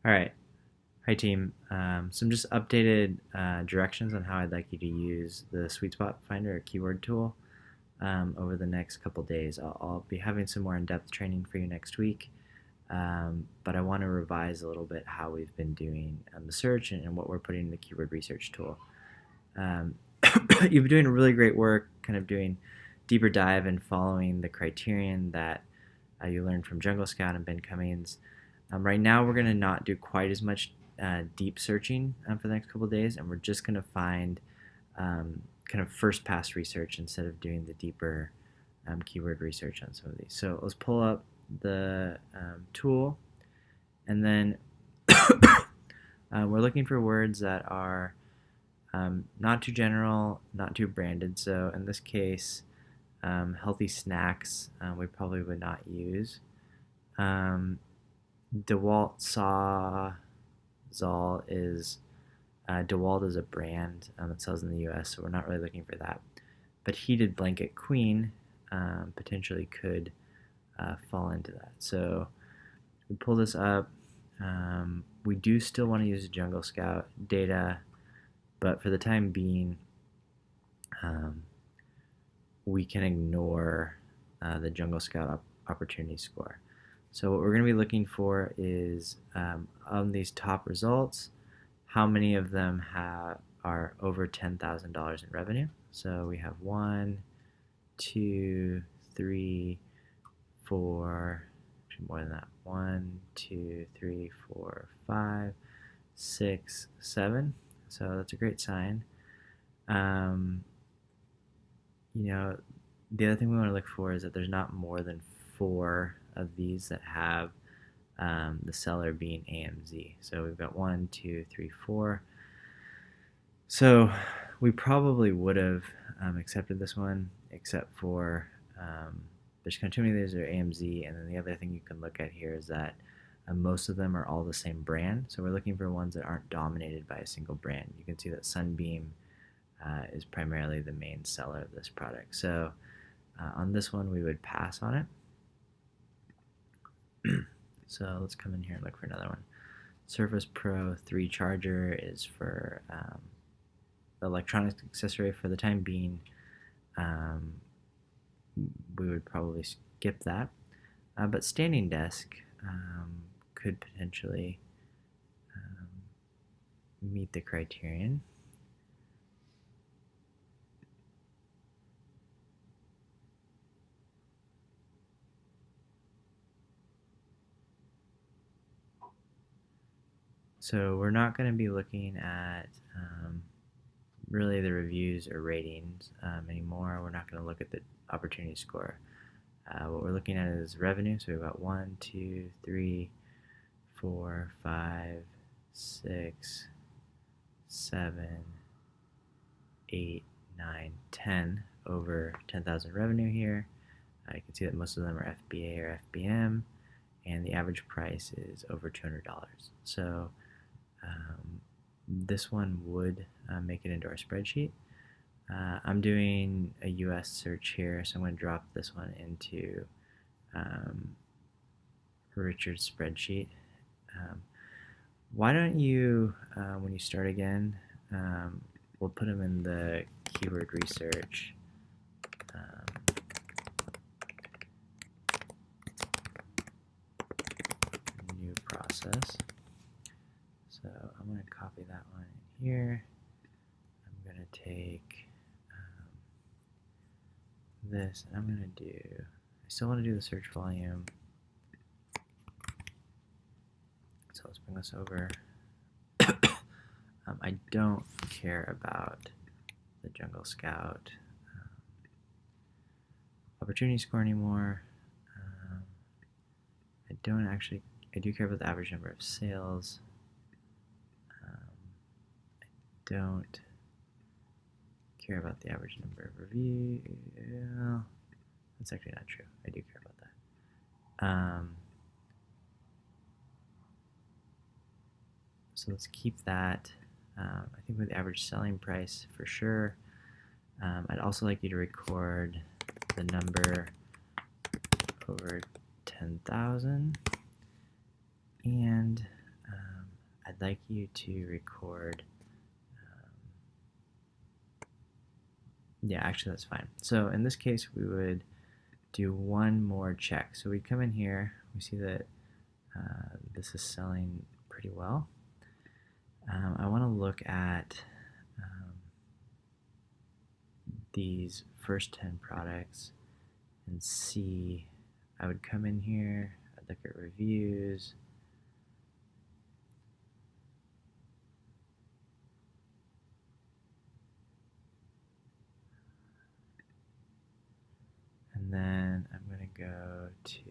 All right. Hi, team. Some just updated directions on how I'd like you to use the Sweet Spot Finder or keyword tool over the next couple days. I'll be having some more in-depth training for you next week, but I want to revise a little bit how we've been doing the search and what we're putting in the keyword research tool. Um, you've been doing really great work, kind of doing deeper dive and following the criterion that you learned from Jungle Scout and Ben Cummings. Right now, we're going to not do quite as much deep searching for the next couple of days, and we're just going to find kind of first pass research instead of doing the deeper keyword research on some of these. So let's pull up the tool, and then we're looking for words that are not too general, not too branded. So in this case, healthy snacks we probably would not use. DeWalt Sawzall is DeWalt is a brand that sells in the U.S., so we're not really looking for that. But Heated Blanket Queen potentially could fall into that. So we pull this up. We do still want to use Jungle Scout data, but for the time being, we can ignore the Jungle Scout opportunity score. So what we're going to be looking for is on these top results, how many of them are over $10,000 in revenue. So we have 1, 2, 3, 4, actually more than that, 1, 2, 3, 4, 5, 6, 7. So that's a great sign. The other thing we want to look for is that there's not more than 4 of these that have the seller being AMZ. So we've got 1, 2, 3, 4. So we probably would have accepted this one, except for there's kind of too many of these are AMZ, and then the other thing you can look at here is that most of them are all the same brand. So we're looking for ones that aren't dominated by a single brand. You can see that Sunbeam is primarily the main seller of this product. So on this one, we would pass on it. So let's come in here and look for another one. Surface Pro 3 charger is for electronics accessory. For the time being, we would probably skip that. But standing desk could potentially meet the criterion. So we're not going to be looking at really the reviews or ratings anymore. We're not going to look at the opportunity score. What we're looking at is revenue. So we've got 1, 2, 3, 4, 5, 6, 7, 8, 9, 10 over 10,000 revenue here. You can see that most of them are FBA or FBM, and the average price is over $200. So this one would make it into our spreadsheet. I'm doing a US search here, so I'm going to drop this one into Richard's spreadsheet. Why don't you, when you start again, we'll put them in the keyword research new process. So I'm going to copy that one in here. I'm going to take this, and I'm going to do, I still want to do the search volume. So let's bring this over. I don't care about the Jungle Scout opportunity score anymore. I do care about the average number of sales. I don't care about the average number of reviews. That's actually not true. I do care about that. So let's keep that. I think with the average selling price for sure. I'd also like you to record the number over 10,000, and I'd like you to record. Yeah, actually that's fine. So in this case, we would do one more check. So we come in here, we see that this is selling pretty well. I want to look at these first 10 products and see. I would come in here, I'd look at reviews, and then I'm going to go to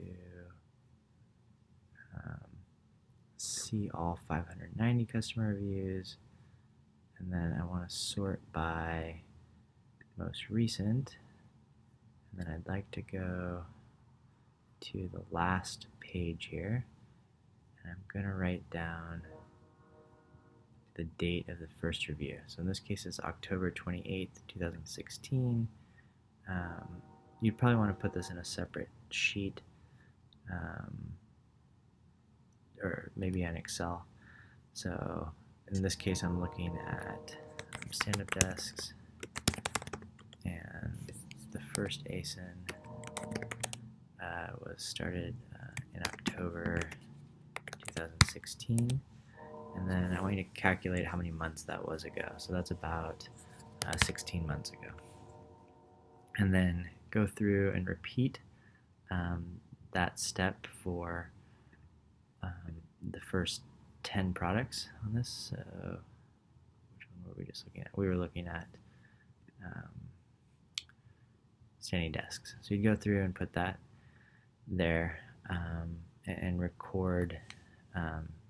see all 590 customer reviews, and then I want to sort by most recent, and then I'd like to go to the last page here, and I'm going to write down the date of the first review. So in this case it's October 28th, 2016. You'd probably want to put this in a separate sheet, or maybe an Excel. So in this case I'm looking at stand-up desks, and the first ASIN was started in October 2016, and then I want you to calculate how many months that was ago. So that's about 16 months ago. And then go through and repeat that step for the first 10 products on this. So which one were we just looking at? We were looking at standing desks. So you'd go through and put that there and record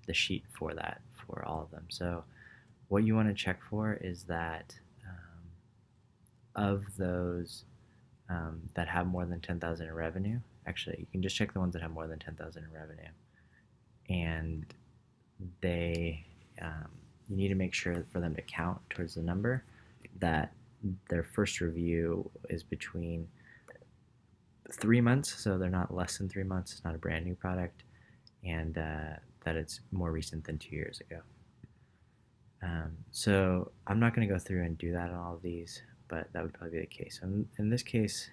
the sheet for that for all of them. So what you want to check for is that of those that have more than 10,000 in revenue, actually you can just check the ones that have more than 10,000 in revenue, and they you need to make sure for them to count towards the number that their first review is between 3 months, so they're not less than 3 months, it's not a brand new product, and that it's more recent than 2 years ago. So I'm not going to go through and do that on all of these, but that would probably be the case. So in this case,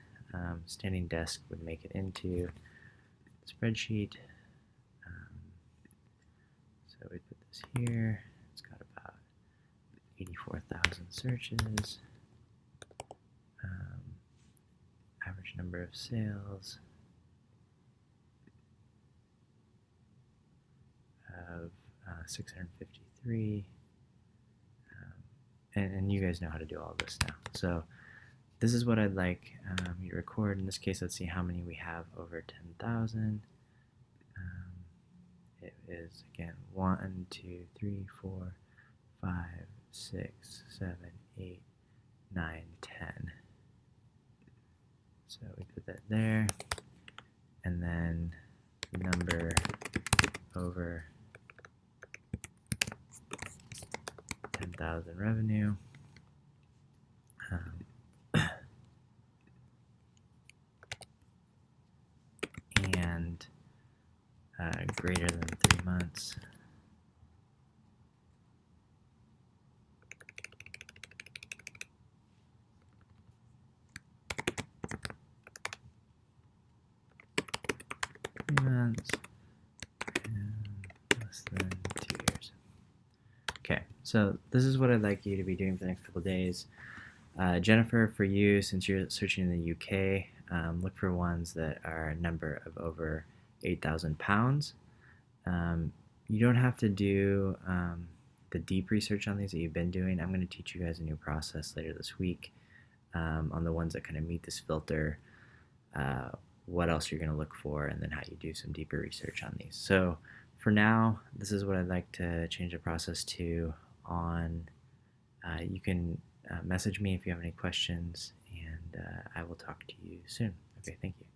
standing desk would make it into the spreadsheet. So we put this here. It's got about 84,000 searches. Average number of sales of 653. And you guys know how to do all this now. So this is what I'd like you to record. In this case, let's see how many we have over 10,000. It is, again, 1, 2, 3, 4, 5, 6, 7, 8, 9, 10. So we put that there. And then the number over 10,000 revenue. And greater than 3 months. And less than 2 years. Okay, so this is what I'd like you to be doing for the next couple of days. Jennifer, for you, since you're searching in the UK, look for ones that are a number of over 8,000 pounds. You don't have to do the deep research on these that you've been doing. I'm going to teach you guys a new process later this week on the ones that kind of meet this filter, what else you're going to look for, and then how you do some deeper research on these. So for now, this is what I'd like to change the process to on. You can message me if you have any questions, and I will talk to you soon. Okay, thank you.